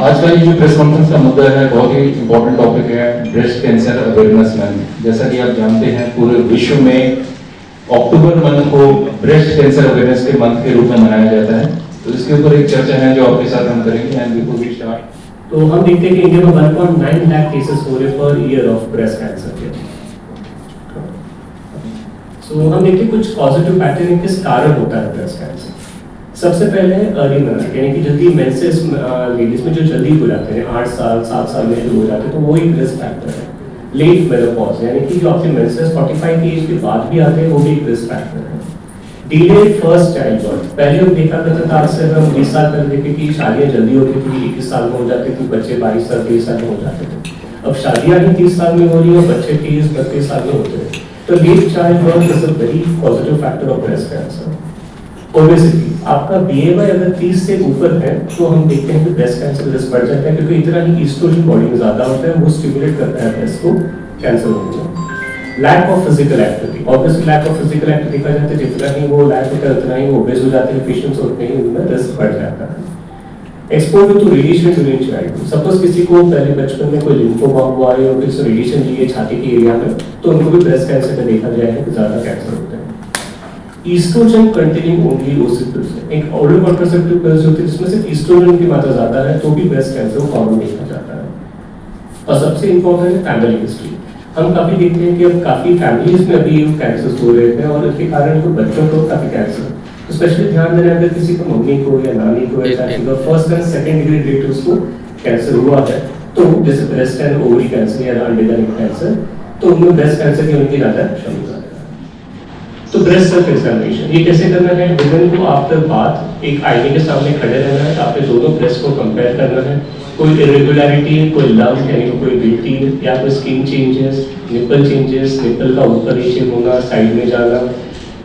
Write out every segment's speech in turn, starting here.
आज का ये जो प्रेस कॉन्फ्रेंस का मुद्दा है बहुत ही इम्पोर्टेंट टॉपिक है, ब्रेस्ट कैंसर अवेयरनेस मंथ। जैसा कि आप जानते हैं पूरे विश्व में अक्टूबर मंथ को ब्रेस्ट कैंसर अवेयरनेस के मंथ के रूप में मनाया जाता है। तो इसके ऊपर एक चर्चा है जो आपके साथ हम करेंगे। एंड बिफोर वी स्टार्ट, तो हम देखते हैं कि इंडिया में 1.9 लाख केसेस हो रहे per year of breast cancer के। सो हम देखते हैं कुछ पॉजिटिव पैटर्न किस कारण होता है ब्रेस्ट कैंसर। सबसे पहले अर्ली मेंसेस, यानी कि जल्दी मेंसेस लेडीज में जो जल्दी हो जाते हैं 8 साल 7 साल में शुरू हो जाते हैं, तो वो एक रिस्क फैक्टर है। लेट मेनोपॉज, यानी कि जो आपके मेंसेस 45 की एज के बाद भी आते हैं, वो भी एक रिस्क फैक्टर है। डिलेड फर्स्ट चाइल्ड बर्थ, पहले हम देखा करते थे, आज से हम 20 साल पहले देखे कि शादियां जल्दी होती थी, 21 साल में हो जाती थी, बच्चे 22 साल 23 साल में हो जाते थे। अब शादियां ही 30 साल में हो रही है, बच्चे 30-32 साल में होते हैं। तो late child birth is a very positive factor of breast cancer. Obesity, आपका BMI अगर 30 से ऊपर है तो हम देखते हैं कि ब्रेस्ट कैंसर रिस्क बढ़ जाता है, क्योंकि इतना ही ईस्ट्रोजन बॉडी में ज्यादा होता है, वो स्टिमुलेट करता है ब्रेस्ट को कैंसर होने में। Lack of physical activity, obviously lack of physical activity देखा जाता है, जितना ही वो लैक होता है उतना ही वो ओबेस हो जाते हैं पेशेंट्स, उतने ही उनमें रिस्क बढ़ जाता है। Exposure to radiation during childhood, suppose किसी को पहले बचपन में कोई लिम्फोमा हुआ है और किसी रेडिएशन लिए छाती के एरिया में, तो उनको भी ब्रेस्ट कैंसर में देखा गया है कि ज्यादा कैंसर होता है। ईस्ट्रोजन कंटेनिंग ओनली ओसिपिल्स, एक ओरल कॉन्ट्रासेप्टिव पिल्स होती है जिसमें सिर्फ ईस्ट्रोजन की मात्रा ज्यादा है, तो भी ब्रेस्ट कैंसर कॉमन देखा जाता है। और सबसे इंपॉर्टेंट है फैमिली हिस्ट्री। हम काफी देखते हैं कि अब काफी फैमिलीज में अभी कैंसर हो रहे हैं और इसके कारण तो बच्चों को काफी कैंसर, तो स्पेशली ध्यान देना अगर किसी को मम्मी को या नानी को या first and second degree relatives को कैंसर हुआ है, तो जैसे ब्रेस्ट एंड ओवरी कैंसर या अंडे का कैंसर, तो उनमें ब्रेस्ट कैंसर की उनकी ज्यादा क्षमता है। तो ब्रेस्ट सेल्फ एग्जामिनेशन ये कैसे करना है? वुमेन को आफ्टर बाथ एक आईने के सामने खड़े रहना है, आपके दोनों ब्रेस्ट को कंपेयर करना है, कोई इरेगुलरिटी, कोई लम्प यानी कोई गिल्टी या कोई skin changes, nipple changes, nipple का ऊपर नीचे होना, साइड में जाना,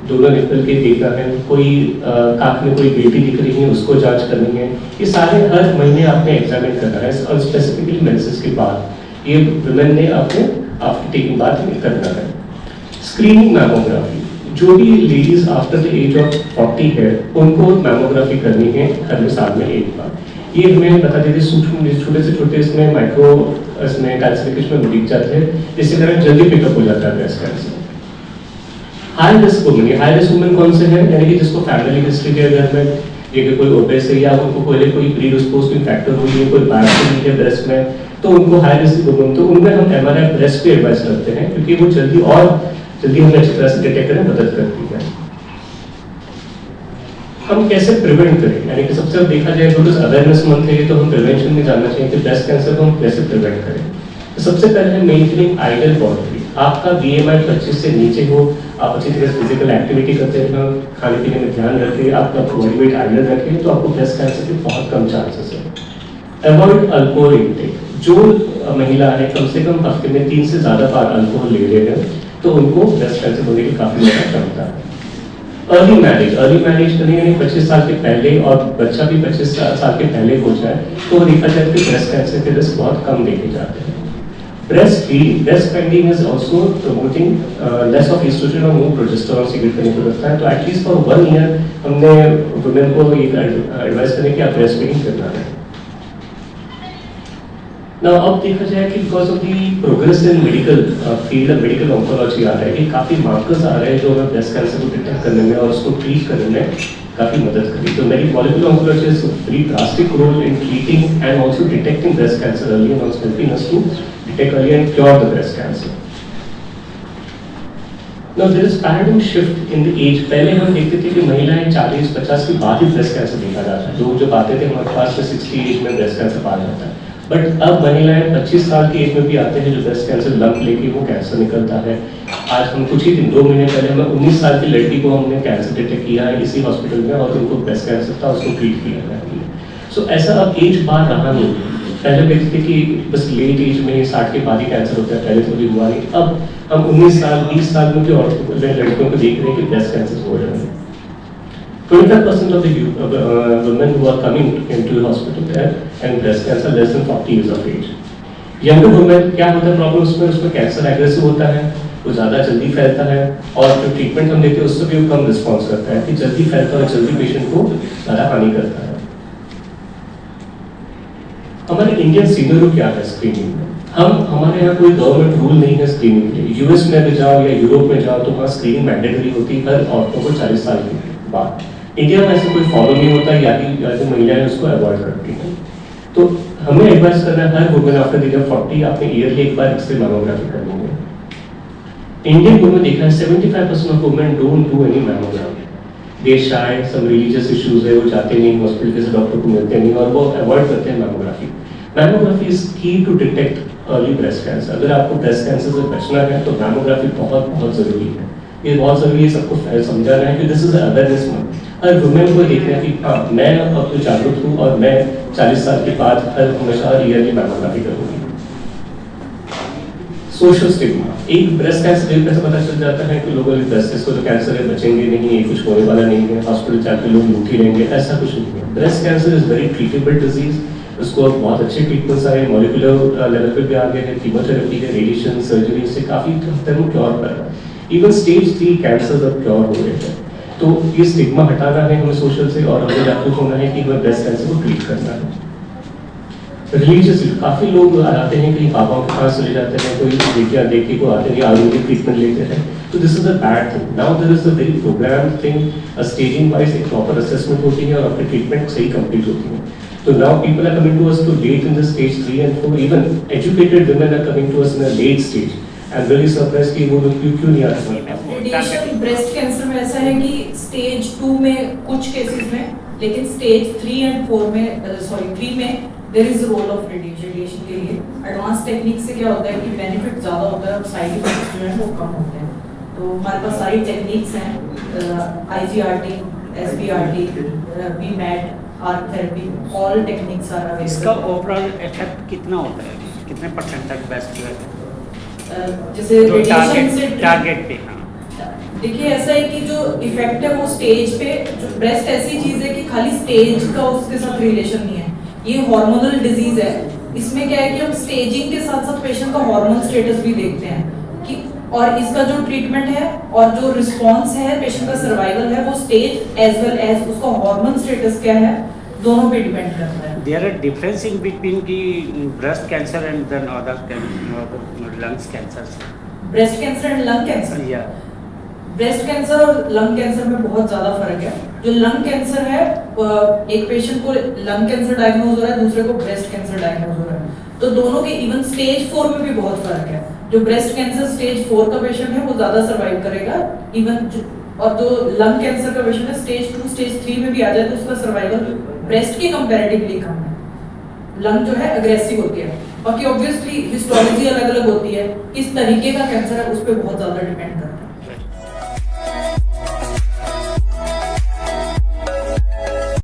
दोनों निपल के देखना है, कोई काख में कोई गिल्टी दिख रही है उसको जांच करनी है। ये सारे हर महीने आपने एग्जामिन करना है और स्पेसिफिकली मेंसेस के बाद ये वुमेन ने अपने आफ्टर टेकिंग बाथ करना है। स्क्रीनिंग मैमोग्राफी, जो भी ladies after the age of 40 है उनको मैमोग्राफी करनी है हर साल में एक बार। ये हमें बता देते सूक्ष्म छोटे से छोटे इसमें माइक्रो इसमें कैल्सिफिकेशन में दिख जाते हैं, जिससे कारण जल्दी पिकअप हो जाता है breast cancer. High risk women, high risk women कौन से हैं? यानी कि जिसको फैमिली हिस्ट्री के घर में ये कोई ओबेस है या उनको पहले कोई प्री डिस्पोज्ड फैक्टर हुई है, कोई बायोप्सी है ब्रेस्ट में, तो उनको हाई रिस्क वुमेन, तो उनमें हम MRI ब्रेस्ट पे एडवाइस करते हैं, क्योंकि वो जल्दी हमें अच्छी तरह से डिटेक्ट करने में मदद करती है। हम कैसे प्रिवेंट करें, यानी कि सबसे देखा जाए तो अवेयरनेस मंथ है, तो हम प्रिवेंशन में जानना चाहिए कि ब्रेस्ट कैंसर को हम कैसे प्रिवेंट करें। तो सबसे पहले है मेंटेनिंग आइडियल बॉडी। आपका BMI 25 से नीचे हो, आप अच्छी तरह से फिजिकल एक्टिविटी करते हैं, खाने पीने में ध्यान रखें, आपका बॉडी वेट आइडियल रखें, तो आपको ब्रेस्ट कैंसर के बहुत कम चांसेस है। अवॉइड अल्कोहल इंटेक, जो महिला है कम से कम हफ्ते में 3 से ज्यादा बार अल्कोहल ले रहे हैं, तो उनको ब्रेस्ट कैंसर होने की काफी ज्यादा क्षमता है। अर्ली मैरिज करनी है 25 साल के पहले, और बच्चा भी 25 साल के पहले हो जाए, तो देखा जाए कि ब्रेस्ट कैंसर के रिस्क बहुत कम देखे जाते हैं। Breast feeding is also promoting less of oestrogen और मोर प्रोजेस्टेरोन सीक्रेट करने को लगता है, तो एटलीस्ट फॉर 1 ईयर हमने वुमेन को ये एडवाइस करें कि आप ब्रेस्ट फीडिंग करना है। Now, अब देखा जाए कि because of the progress in medical field, medical oncology आ रहा है कि काफी मार्कर्स आ रहे हैं जो हमें ब्रेस्ट कैंसर को डिटेक्ट करने में और उसको ट्रीट करने में काफी मदद करी। तो मेरी molecular oncology is very drastic role in treating and also detecting breast cancer early and also helping us to detect early and cure the breast cancer. Now there is paradigm shift in the age। पहले हम देखते थे कि महिलाएं 40-50 के बाद ही breast cancer देखा जाता है, लोग जब आते थे हमारे पास 60 एज में ब्रेस्ट कैंसर पाया जाता है, बट अब महिलाएं 25 साल की एज में भी आते हैं जो ब्रेस्ट कैंसर लंप लेके वो कैंसर निकलता है। आज हम कुछ ही दिन 2 महीने पहले हमें 19 साल की लड़की को हमने कैंसर डिटेक्ट किया है इसी हॉस्पिटल में, और उनको ब्रेस्ट कैंसर था, उसको ट्रीट किया है। सो ऐसा अब एज बार रहा नहीं। पहले देखते थे कि बस लेट एज में 60 के बाद ही कैंसर होता है, पहले तो कभी हुआ नहीं। अब हम 19 साल 20 साल में भी लड़कियों को देख रहे हैं कि ब्रेस्ट कैंसर हो रहे हैं। 25% of the women who are coming into the hospital and breast cancer less than 40 years of age। Younger women क्या होता है प्रॉब्लम उसमें कैंसर एग्रेसिव होता है, वो ज़्यादा जल्दी फैलता है, और जो ट्रीटमेंट हम देते हैं उससे भी वो कम रिस्पॉन्स करता है, कि जल्दी फैलता है और जल्दी पेशेंट को ज़्यादा हानि करता है। हमारे इंडियन सीनियरों क्या है स्क्रीनिंग में, हमारे यहाँ कोई गवर्नमेंट रूल नहीं है स्क्रीनिंग के लिए। यूएस में भी जाओ या यूरोप में जाओ तो वहाँ स्क्रीनिंग मैंडेटरी होती है हर औरतों को 40 साल के बाद। इंडिया में ऐसा कोई फॉलो नहीं होता, या जो महिलाएं उसको अवॉइड करती हैं। तो हमें एडवाइस करना है हर women after the age of 40 आपने ईयरली एक बार एक्सरे मैमोग्राफी कर लेंगे। इंडियन वुमेन देखा है 75% of women don't do any mammography. They shy, some religious issues है, वो जाते नहीं हॉस्पिटल के डॉक्टर को मिलते नहीं और वो अवॉइड करते हैं mammography. Mammography is key to detect early breast cancer. अगर आपको ब्रेस्ट कैंसर से बचना है तो मैमोग्राफी बहुत बहुत जरूरी है। ये बहुत जरूरी है, सबको समझाना है कि this is awareness month. Her women को देखना है कि हाँ मैं अब तो जागरूक हूँ और मैं 40 साल के बाद हमेशा ईयरली मैमोग्राफी करूँगी। सोशल स्टिग्मा, एक ब्रेस्ट कैंसर एक ऐसा पता चल जाता है कि लोगों ब्रेस्ट को जो कैंसर है बचेंगे नहीं, ये कुछ होने वाला नहीं है, हॉस्पिटल जाके लोग लूट ही रहेंगे, ऐसा कुछ नहीं है। Breast cancer is very treatable disease. उसको बहुत अच्छे ट्रीटमेंट्स आए, मॉलिक्यूलर लेवल पे भी आ गए हैं, कीमोथेरेपी है, रेडिएशन, सर्जरी से काफी हद तक क्योर कर रहा है। इवन स्टेज 3 कैंसर अब क्योर हो रहे हैं। तो ये स्टिग्मा हटाना है हमें सोशल से और हमें जागरूक होना है कि हमें ब्रेस्ट कैंसर को ट्रीट करना है। रिलीजियसली काफी लोग आते हैं, कहीं पापाओं के पास चले जाते हैं, कोई देखिए देखिए को आते हैं, आयुर्वेदिक ट्रीटमेंट लेते हैं। तो this is a bad thing. Now there is a very programme thing, a staging wise एक प्रॉपर असेसमेंट होती है और अपनी ट्रीटमेंट सही कंप्लीट होती है। So now people are coming to us to late in the stage 3 and 4. Even educated women are coming to us in a late stage. I'm really surprised कि वो लोग क्यों नहीं आते हैं। रेडिएशन ब्रेस्ट कैंसर में ऐसा है कि स्टेज 2 में कुछ केसेस में, लेकिन स्टेज 3 and 4 में 3 में there is role of radiation के लिए। एडवांस टेक्निक से क्या होता है कि बेनिफिट ज़्यादा होता है और साइड इफेक्ट्स जो है वो कम होते हैं। तो हमारे पास सारी टेक्निक्स हैं, IGRT, SBRT, BMAT, arc therapy, all techniques are available. इसका ओवरऑल इफेक्ट कितना होता है, कितने परसेंट तक बेस्ट है? जैसे रेडिएशन से टारगेट पे, हाँ देखिए ऐसा है कि जो इफेक्ट है वो स्टेज पे, जो ब्रेस्ट ऐसी चीज है कि खाली स्टेज का उसके साथ रिलेशन नहीं है, ये हार्मोनल डिजीज है। इसमें क्या है कि हम स्टेजिंग के साथ साथ पेशेंट का हार्मोन स्टेटस भी देखते हैं कि, और इसका जो ट्रीटमेंट है और जो रिस्पॉन्स है पेशेंट का सर्वाइवल है वो स्टेज एज वेल एज उसका हार्मोन स्टेटस क्या है दोनों पे डिपेंड करता है। There are difference in between की breast cancer and then other lungs cancer. Breast cancer and lung cancer, या ब्रेस्ट कैंसर और लंग कैंसर में बहुत ज्यादा फर्क है। जो लंग कैंसर है, एक पेशेंट को लंग कैंसर डायग्नोज हो रहा है, दूसरे को ब्रेस्ट कैंसर डायग्नोज हो रहा है, तो दोनों के इवन स्टेज 4 में भी बहुत फर्क है। जो ब्रेस्ट कैंसर स्टेज 4 का पेशेंट है वो ज्यादा सर्वाइव करेगा, इवन और जो लंग कैंसर का पेशेंट है स्टेज 2 स्टेज 3 में भी आ जाए तो उसका सर्वाइवल ब्रेस्ट के कंपैरेटिवली कम है। लंग जो है अग्रेसिव होती है। बाकी ऑब्वियसली हिस्टोलॉजी अलग अलग होती है, किस तरीके का कैंसर है उस पर बहुत ज्यादा डिपेंड करता है।